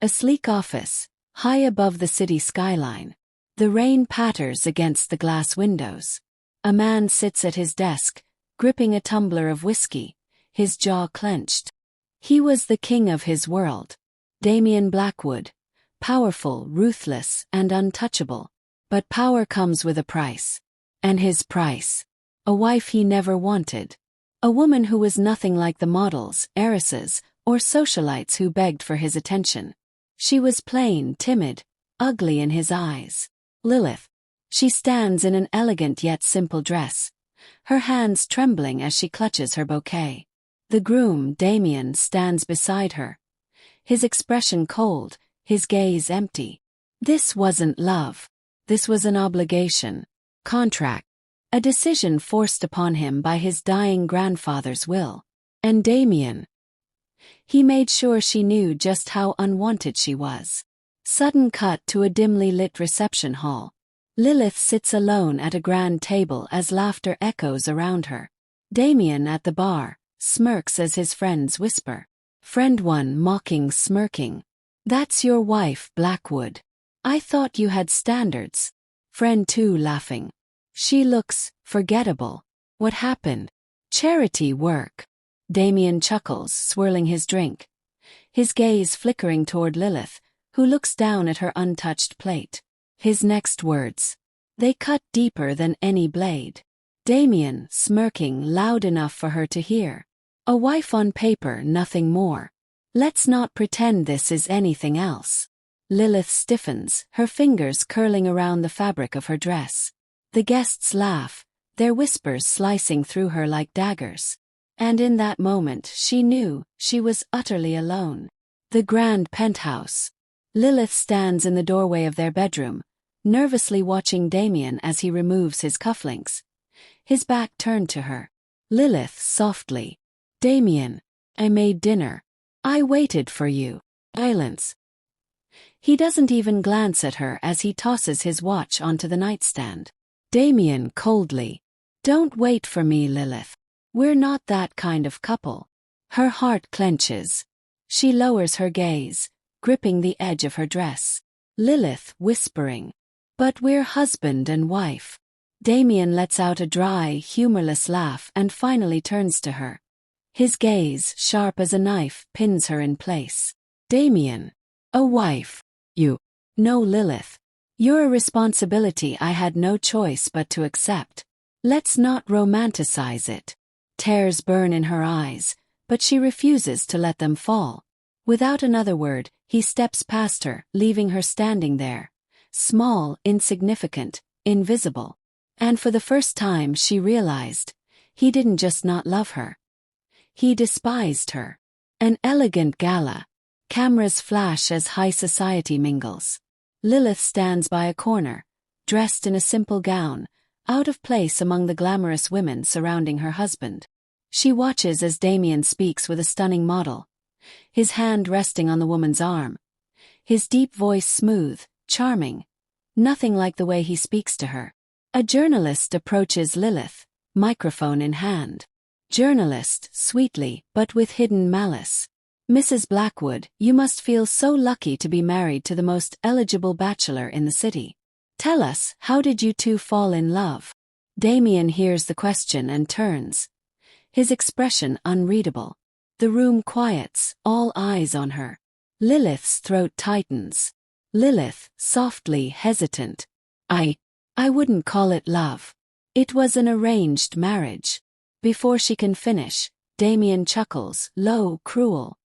A sleek office, high above the city skyline. The rain patters against the glass windows. A man sits at his desk, gripping a tumbler of whiskey, his jaw clenched. He was the king of his world. Damian Blackwood. Powerful, ruthless, and untouchable. But power comes with a price. And his price. A wife he never wanted. A woman who was nothing like the models, heiresses, or socialites who begged for his attention. She was plain, timid, ugly in his eyes. Lilith. She stands in an elegant yet simple dress, her hands trembling as she clutches her bouquet. The groom, Damian, stands beside her. His expression cold, his gaze empty. This wasn't love. This was an obligation. Contract. A decision forced upon him by his dying grandfather's will. And Damian. He made sure she knew just how unwanted she was. Sudden cut to a dimly lit reception hall. Lilith sits alone at a grand table as laughter echoes around her. Damian at the bar, smirks as his friends whisper. Friend 1 mocking, smirking. That's your wife, Blackwood. I thought you had standards. Friend 2 laughing. She looks forgettable. What happened? Charity work. Damian chuckles, swirling his drink. His gaze flickering toward Lilith, who looks down at her untouched plate. His next words. They cut deeper than any blade. Damian, smirking loud enough for her to hear. A wife on paper, nothing more. Let's not pretend this is anything else. Lilith stiffens, her fingers curling around the fabric of her dress. The guests laugh, their whispers slicing through her like daggers. And in that moment she knew she was utterly alone. The grand penthouse. Lilith stands in the doorway of their bedroom, nervously watching Damian as he removes his cufflinks. His back turned to her. Lilith softly. Damian, I made dinner. I waited for you. Silence. He doesn't even glance at her as he tosses his watch onto the nightstand. Damian coldly. Don't wait for me, Lilith. We're not that kind of couple. Her heart clenches. She lowers her gaze, gripping the edge of her dress. Lilith whispering. But we're husband and wife. Damian lets out a dry, humorless laugh and finally turns to her. His gaze, sharp as a knife, pins her in place. Damian. A wife. You. No, Lilith. You're a responsibility I had no choice but to accept. Let's not romanticize it. Tears burn in her eyes, but she refuses to let them fall. Without another word, he steps past her, leaving her standing there. Small, insignificant, invisible. And for the first time she realized, he didn't just not love her. He despised her. An elegant gala. Cameras flash as high society mingles. Lilith stands by a corner, dressed in a simple gown, out of place among the glamorous women surrounding her husband. She watches as Damian speaks with a stunning model, his hand resting on the woman's arm. His deep voice smooth, charming, nothing like the way he speaks to her. A journalist approaches Lilith, microphone in hand. Journalist, sweetly, but with hidden malice. Mrs. Blackwood, you must feel so lucky to be married to the most eligible bachelor in the city. Tell us, how did you two fall in love? Damian hears the question and turns. His expression unreadable. The room quiets, all eyes on her. Lilith's throat tightens. Lilith, softly hesitant. I wouldn't call it love. It was an arranged marriage. Before she can finish, Damian chuckles, low, cruel.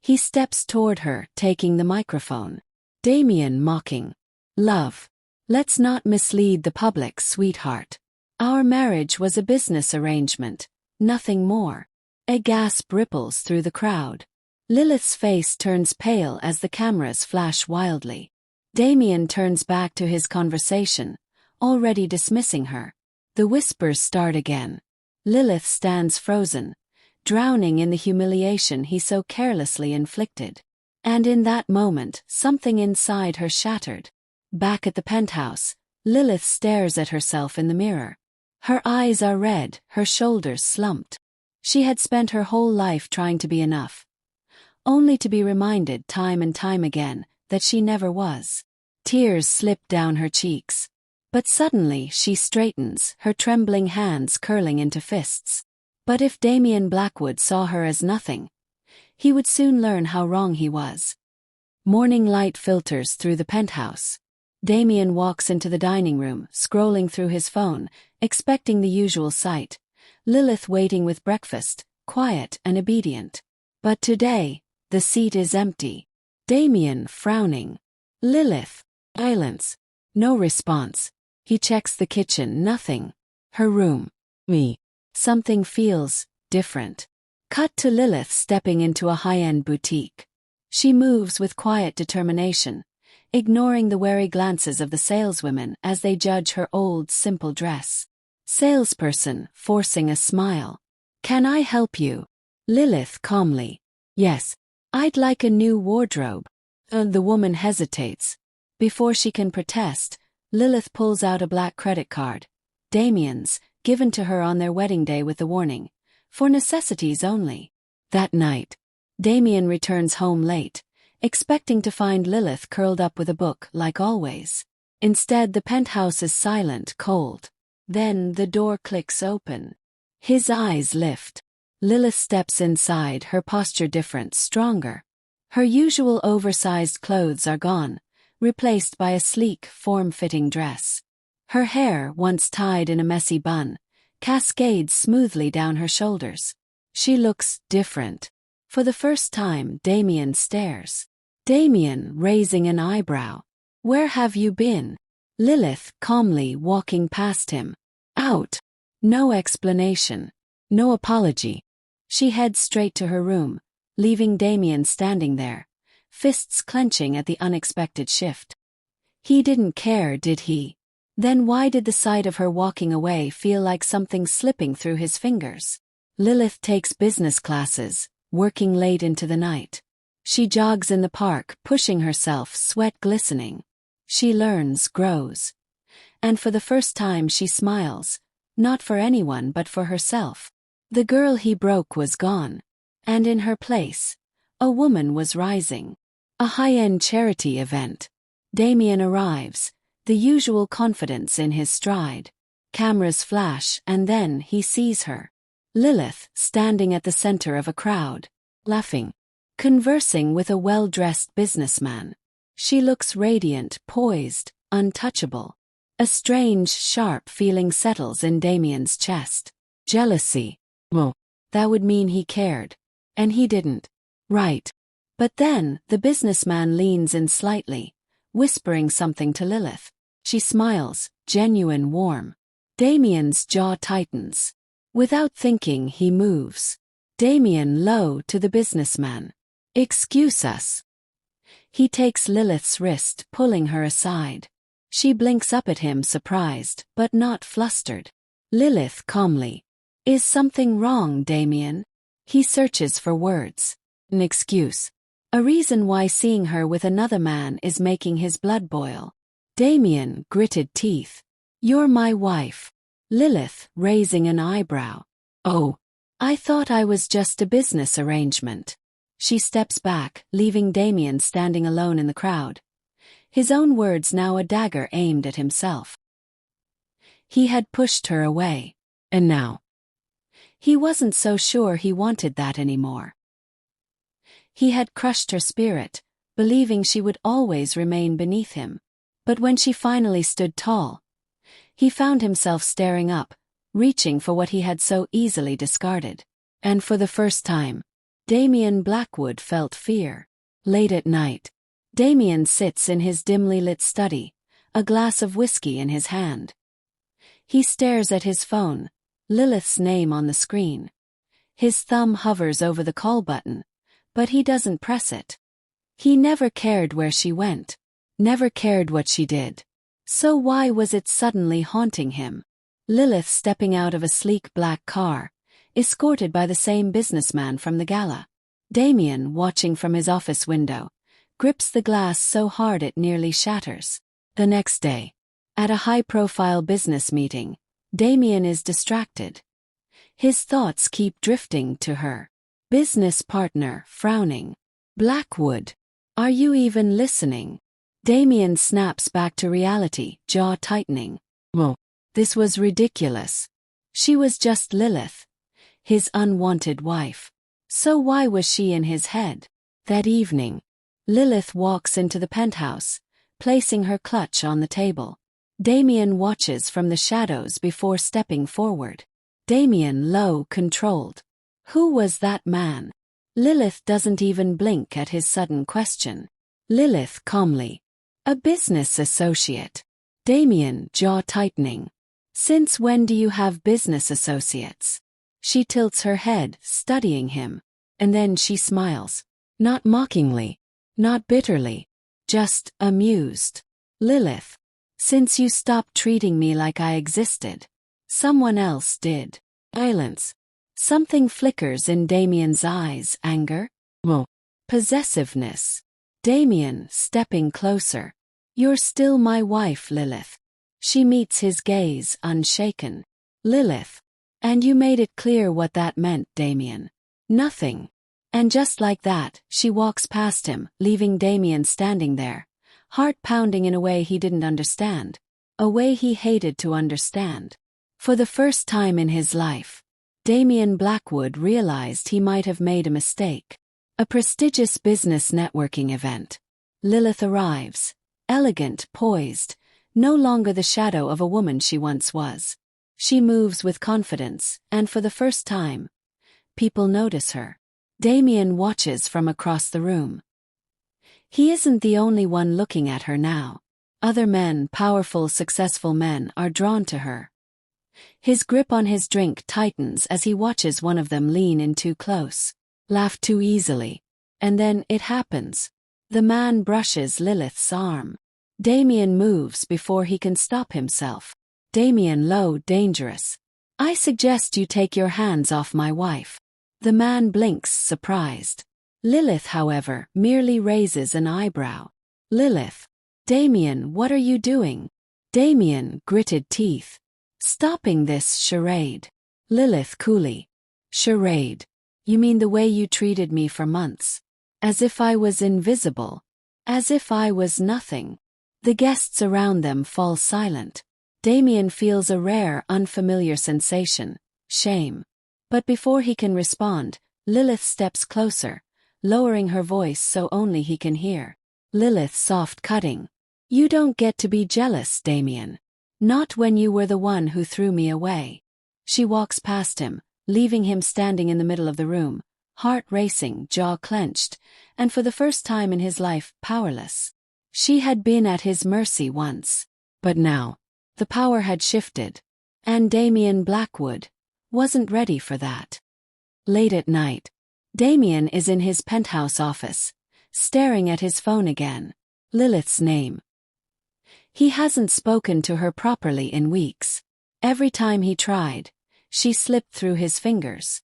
He steps toward her, taking the microphone. Damian mocking. Love. Let's not mislead the public, sweetheart. Our marriage was a business arrangement, nothing more. A gasp ripples through the crowd. Lilith's face turns pale as the cameras flash wildly. Damian turns back to his conversation, already dismissing her. The whispers start again. Lilith stands frozen, drowning in the humiliation he so carelessly inflicted. And in that moment, something inside her shattered. Back at the penthouse, Lilith stares at herself in the mirror. Her eyes are red, her shoulders slumped. She had spent her whole life trying to be enough. only to be reminded time and time again that she never was. Tears slip down her cheeks. But suddenly she straightens, her trembling hands curling into fists. But if Damian Blackwood saw her as nothing, he would soon learn how wrong he was. Morning light filters through the penthouse. Damian walks into the dining room, scrolling through his phone, expecting the usual sight. Lilith waiting with breakfast, quiet and obedient. But today, the seat is empty. Damian frowning. Lilith. Silence. No response. He checks the kitchen, nothing. Her room. Me. Something feels different. Cut to Lilith stepping into a high-end boutique. She moves with quiet determination, ignoring the wary glances of the saleswomen as they judge her old, simple dress. Salesperson, forcing a smile. Can I help you? Lilith calmly. Yes. I'd like a new wardrobe. The woman hesitates. Before she can protest, Lilith pulls out a black credit card. Damian's, given to her on their wedding day with the warning, for necessities only. That night, Damian returns home late, expecting to find Lilith curled up with a book like always. Instead, the penthouse is silent, cold. Then the door clicks open. His eyes lift. Lilith steps inside, her posture different, stronger. Her usual oversized clothes are gone, replaced by a sleek, form-fitting dress. Her hair, once tied in a messy bun, cascades smoothly down her shoulders. She looks different. For the first time, Damian stares. Damian, raising an eyebrow. Where have you been? Lilith, calmly walking past him. Out. No explanation. No apology. She heads straight to her room, leaving Damian standing there, fists clenching at the unexpected shift. He didn't care, did he? Then why did the sight of her walking away feel like something slipping through his fingers? Lilith takes business classes, working late into the night. She jogs in the park, pushing herself, sweat glistening. She learns, grows. And for the first time she smiles, not for anyone but for herself. The girl he broke was gone. And in her place, a woman was rising. A high-end charity event. Damian arrives, the usual confidence in his stride. Cameras flash, and then he sees her. Lilith, standing at the center of a crowd, laughing, conversing with a well-dressed businessman. She looks radiant, poised, untouchable. A strange, sharp feeling settles in Damian's chest. Jealousy. Well, that would mean he cared. And he didn't. Right. But then, the businessman leans in slightly, whispering something to Lilith. She smiles, genuine, warm. Damian's jaw tightens. Without thinking, he moves. Damian low to the businessman. Excuse us. He takes Lilith's wrist, pulling her aside. She blinks up at him, surprised, but not flustered. Lilith calmly. Is something wrong, Damian? He searches for words. An excuse. A reason why seeing her with another man is making his blood boil. Damian, gritted teeth. You're my wife. Lilith, raising an eyebrow. Oh, I thought I was just a business arrangement. She steps back, leaving Damian standing alone in the crowd. His own words now a dagger aimed at himself. He had pushed her away. And now? He wasn't so sure he wanted that anymore. He had crushed her spirit, believing she would always remain beneath him. But when she finally stood tall, he found himself staring up, reaching for what he had so easily discarded. And for the first time, Damian Blackwood felt fear. Late at night, Damian sits in his dimly lit study, a glass of whiskey in his hand. He stares at his phone, Lilith's name on the screen. His thumb hovers over the call button, but he doesn't press it. He never cared where she went, never cared what she did. So why was it suddenly haunting him? Lilith stepping out of a sleek black car, escorted by the same businessman from the gala. Damian, watching from his office window, grips the glass so hard it nearly shatters. The next day, at a high-profile business meeting, Damian is distracted. His thoughts keep drifting to her business partner, frowning. Blackwood. Are you even listening? Damian snaps back to reality, jaw tightening. Whoa. This was ridiculous. She was just Lilith, his unwanted wife. So why was she in his head? That evening, Lilith walks into the penthouse, placing her clutch on the table. Damian watches from the shadows before stepping forward. Damian low, controlled. Who was that man? Lilith doesn't even blink at his sudden question. Lilith calmly. A business associate. Damian, jaw tightening. Since when do you have business associates? She tilts her head, studying him. And then she smiles. Not mockingly. Not bitterly. Just amused. Lilith. Since you stopped treating me like I existed. Someone else did. Silence. Something flickers in Damian's eyes, anger? Whoa. Possessiveness. Damian, stepping closer. You're still my wife, Lilith. She meets his gaze, unshaken. Lilith. And you made it clear what that meant, Damian. Nothing. And just like that, she walks past him, leaving Damian standing there, heart pounding in a way he didn't understand. A way he hated to understand. For the first time in his life, Damian Blackwood realized he might have made a mistake. A prestigious business networking event. Lilith arrives, elegant, poised, no longer the shadow of a woman she once was. She moves with confidence, and for the first time, people notice her. Damian watches from across the room. He isn't the only one looking at her now. Other men, powerful, successful men, are drawn to her. His grip on his drink tightens as he watches one of them lean in too close, laugh too easily. And then it happens. The man brushes Lilith's arm. Damian moves before he can stop himself. Damian low, dangerous. I suggest you take your hands off my wife. The man blinks, surprised. Lilith, however, merely raises an eyebrow. Lilith. Damian, what are you doing? Damian, gritted teeth. Stopping this charade. Lilith coolly. Charade. You mean the way you treated me for months? As if I was invisible. As if I was nothing. The guests around them fall silent. Damian feels a rare, unfamiliar sensation, shame. But before he can respond, Lilith steps closer, lowering her voice so only he can hear. Lilith soft cutting. You don't get to be jealous, Damian. Not when you were the one who threw me away. She walks past him, leaving him standing in the middle of the room, heart racing, jaw clenched, and for the first time in his life, powerless. She had been at his mercy once. But now, the power had shifted. And Damian Blackwood wasn't ready for that. Late at night, Damian is in his penthouse office, staring at his phone again. Lilith's name. He hasn't spoken to her properly in weeks. Every time he tried, she slipped through his fingers.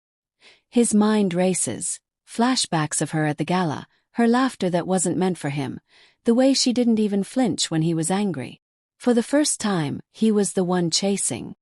His mind races, flashbacks of her at the gala, her laughter that wasn't meant for him, the way she didn't even flinch when he was angry. For the first time, he was the one chasing.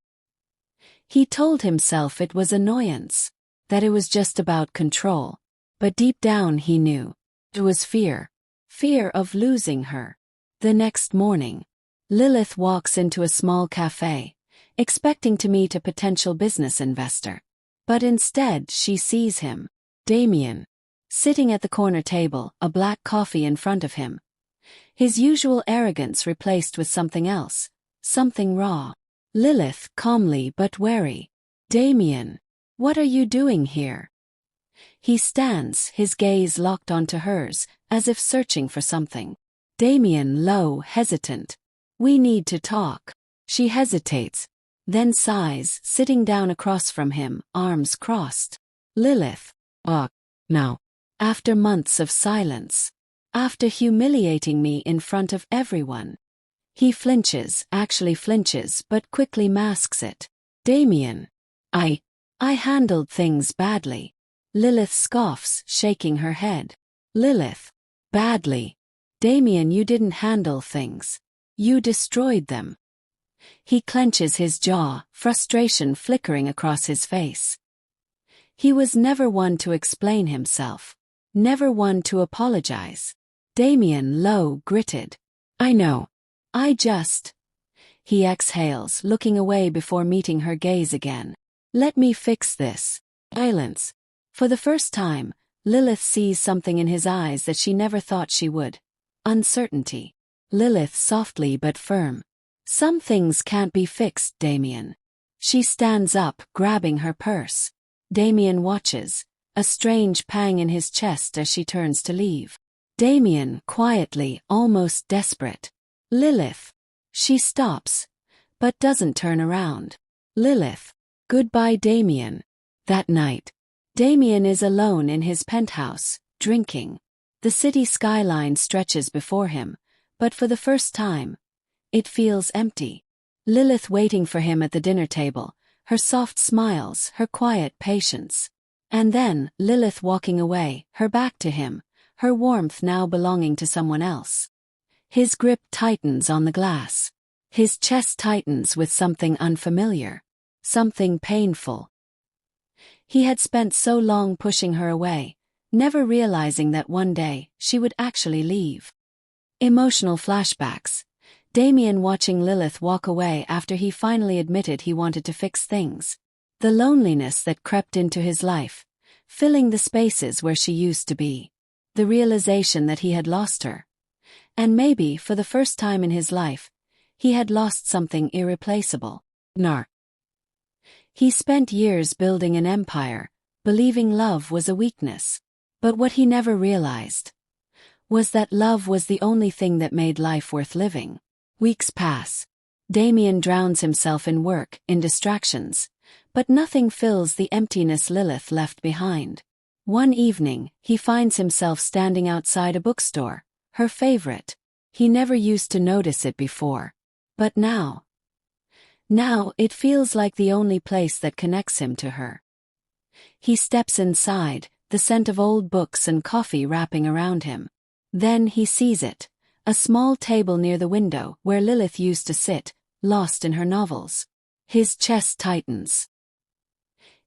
He told himself it was annoyance, that it was just about control. But deep down he knew. It was fear. Fear of losing her. The next morning, Lilith walks into a small cafe, expecting to meet a potential business investor. But instead she sees him, Damian, sitting at the corner table, a black coffee in front of him. His usual arrogance replaced with something else, something raw. Lilith, calmly but wary. Damian, what are you doing here? He stands, his gaze locked onto hers, as if searching for something. Damian, low, hesitant. We need to talk. She hesitates, then sighs, sitting down across from him, arms crossed. Lilith. Now. After months of silence. After humiliating me in front of everyone. He flinches, actually flinches, but quickly masks it. Damian. I handled things badly. Lilith scoffs, shaking her head. Lilith. Badly. Damian, you didn't handle things. You destroyed them. He clenches his jaw, frustration flickering across his face. He was never one to explain himself. never one to apologize. Damian low gritted. I know. I just. He exhales, looking away before meeting her gaze again. Let me fix this. Silence. For the first time, Lilith sees something in his eyes that she never thought she would. Uncertainty. Lilith softly but firm. Some things can't be fixed, Damian. She stands up, grabbing her purse. Damian watches, a strange pang in his chest as she turns to leave. Damian, quietly, almost desperate. Lilith. She stops, but doesn't turn around. Lilith. Goodbye, Damian. That night, Damian is alone in his penthouse, drinking. The city skyline stretches before him, but for the first time, it feels empty. Lilith waiting for him at the dinner table, her soft smiles, her quiet patience. And then, Lilith walking away, her back to him, her warmth now belonging to someone else. His grip tightens on the glass. His chest tightens with something unfamiliar, something painful. He had spent so long pushing her away, never realizing that one day she would actually leave. Emotional flashbacks. Damian watching Lilith walk away after he finally admitted he wanted to fix things. The loneliness that crept into his life, filling the spaces where she used to be. The realization that he had lost her. And maybe, for the first time in his life, he had lost something irreplaceable. He spent years building an empire, believing love was a weakness. But what he never realized was that love was the only thing that made life worth living. Weeks pass. Damian drowns himself in work, in distractions, but nothing fills the emptiness Lilith left behind. One evening, he finds himself standing outside a bookstore, her favorite. He never used to notice it before. But now it feels like the only place that connects him to her. He steps inside, the scent of old books and coffee wrapping around him. Then he sees it, a small table near the window where Lilith used to sit, lost in her novels. His chest tightens.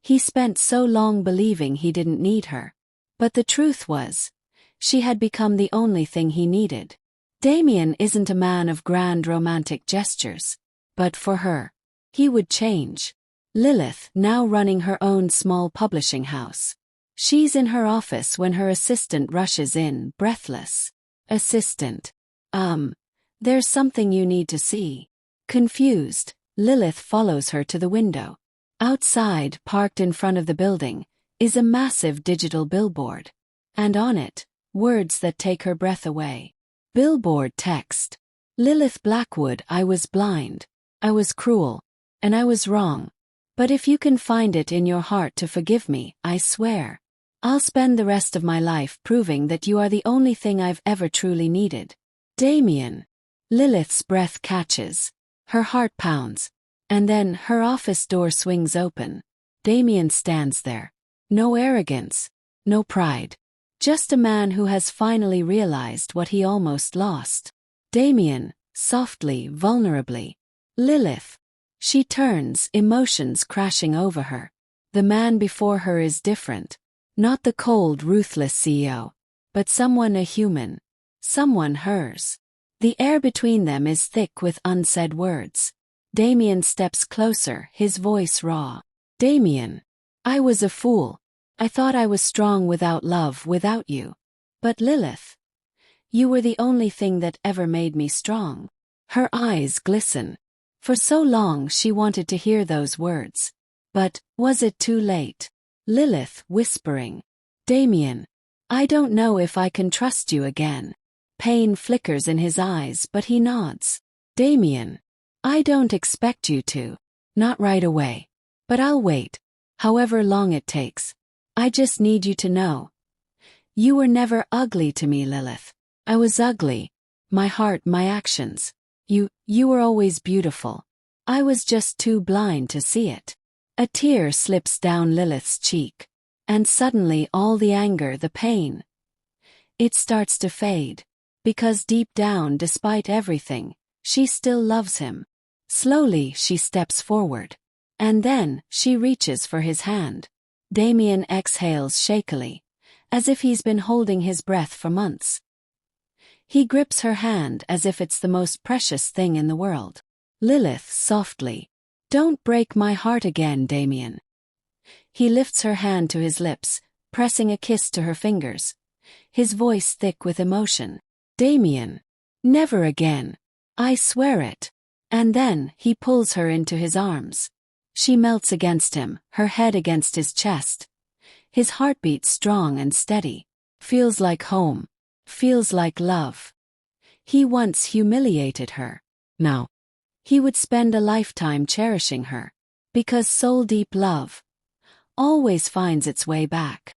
He spent so long believing he didn't need her. But the truth was, she had become the only thing he needed. Damian isn't a man of grand romantic gestures. But for her, he would change. Lilith, now running her own small publishing house. She's in her office when her assistant rushes in, breathless. Assistant. There's something you need to see. Confused, Lilith follows her to the window. Outside, parked in front of the building, is a massive digital billboard. And on it, words that take her breath away. Billboard text. Lilith Blackwood, I was blind. I was cruel. And I was wrong. But if you can find it in your heart to forgive me, I swear, I'll spend the rest of my life proving that you are the only thing I've ever truly needed. Damian. Lilith's breath catches. Her heart pounds. And then her office door swings open. Damian stands there. No arrogance. No pride. Just a man who has finally realized what he almost lost. Damian, softly, vulnerably. Lilith. She turns, emotions crashing over her. The man before her is different. Not the cold, ruthless CEO. But someone a human. Someone hers. The air between them is thick with unsaid words. Damian steps closer, his voice raw. Damian. I was a fool. I thought I was strong without love, without you. But Lilith. You were the only thing that ever made me strong. Her eyes glisten. For so long she wanted to hear those words. But, was it too late? Lilith, whispering. Damian. I don't know if I can trust you again. Pain flickers in his eyes, but he nods. Damian. I don't expect you to. Not right away. But I'll wait. However long it takes. I just need you to know. You were never ugly to me, Lilith. I was ugly. My heart, my actions. You were always beautiful. I was just too blind to see it. A tear slips down Lilith's cheek. And suddenly all the anger, the pain. It starts to fade. Because deep down, despite everything, she still loves him. Slowly she steps forward. And then, she reaches for his hand. Damian exhales shakily. as if he's been holding his breath for months. He grips her hand as if it's the most precious thing in the world. Lilith, softly. Don't break my heart again, Damian. He lifts her hand to his lips, pressing a kiss to her fingers. His voice thick with emotion. Damian. Never again. I swear it. And then, he pulls her into his arms. She melts against him, her head against his chest. His heartbeat strong and steady. Feels like home. Feels like love. He once humiliated her. Now, he would spend a lifetime cherishing her. Because soul-deep love always finds its way back.